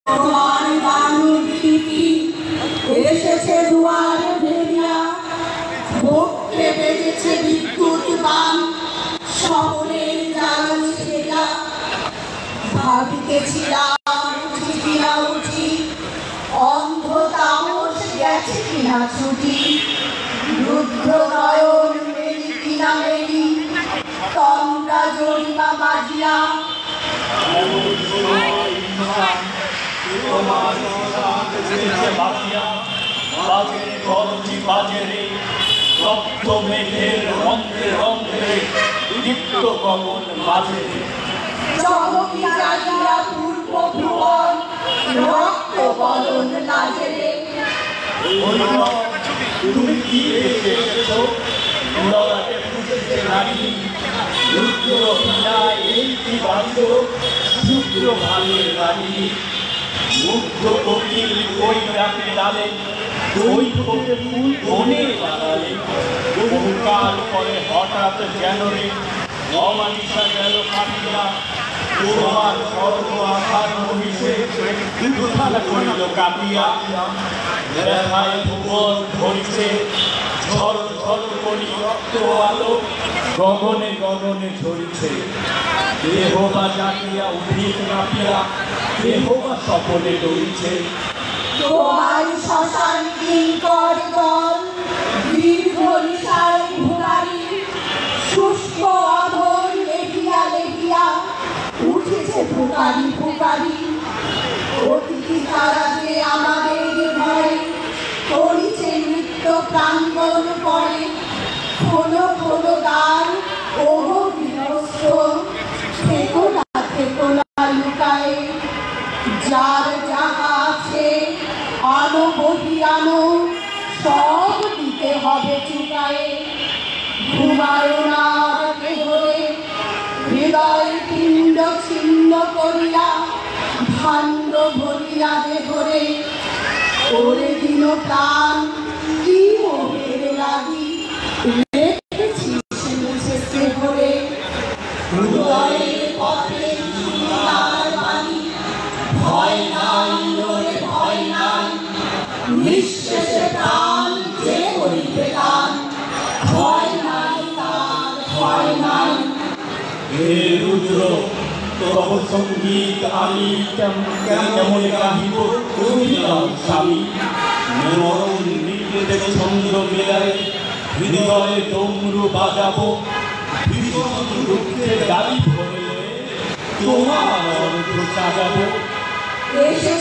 তোমার বানুর স্মৃতি এসেছে দুয়ারে ভেরিয়া, বক্ষে বেজেছে বিদ্যুৎ বান, সকলের জ্বালানি সেরা। ভাবিতেছিলাম উঠি কিনা উঠি, অন্ধ তামস গেছে কিনা ছুটি, রুদ্র নয়ন মেলি কিনা মেলি, তন্দ্রা জরিমা বাজিয়া। চমকি জাগিয়া পূর্ব ভুবন, রক্ত বলন লাজে রে। তুমি কি এসেছো লড়াতে খুঁজেছে নারী, রুদ্র পিলায় এই কি বান্ধ শুক্র ভালের বাড়ি। মুগ্ধ কোকিল ওই রাতে ডালে, ওই ফুলে ফুল বনে বাড়ালে। বহুকাল পরে হঠাৎ যেন রে অমানিসা গেল কাটিয়া, তোমার স্বর্গ আধার মহিষে দুখানা করিল কাটিয়া। ব্যথায় ভুবন ধরিছে ঝড় ঝড় করি রক্ত আলো, গগনে গগনে ঝরিছে। দেহ বা জাগিয়া উঠিত কাঁপিয়া, দেহ বা সকলে ডরিছে। তোমার শ্মশান কিঙ্কর দল, দীর্ঘ নিশায় ভুলারি, শুষ্ক অধর লেখিয়া লেখিয়া উঠেছে ফুকারি ফুকারি। অতিথি তারা যে আমাদের ঘরে করিছে নৃত্য প্রাঙ্গণ পরে, কোনো কোনো গান ওহ গৃহস্থ, থেকো না লুকায়ে। যার যাহা আছে আনো বহি আনো, সব দিতে হবে চুকায়ে। ঘুমায় না কেহরে, হৃদয় পিণ্ড ছিন্ন করিয়া, ভাণ্ড ভরিয়া দেহরে। ওরে দিন প্রাণ কি মোহের লাগি, রেখেছিস মুছে ভরে। হৃদয়ের পথে চিন্তার বাণী, ভয় নাই ওরে ভয় নাই, নিঃশেষে প্রাণ যে করিবে গান, ভয় নাই তার ভয় নাই। হে রুদ্র তব সঙ্গীত আমি কেমন গাহিব কহিলাম স্বামী। মরণ নৃত্যের ছন্দ মেলায় হৃদয়ে ডমরু বাজাবো, ভীষণ দুঃখে দাবি ধরলে তোমার অর্থ সাজাবো।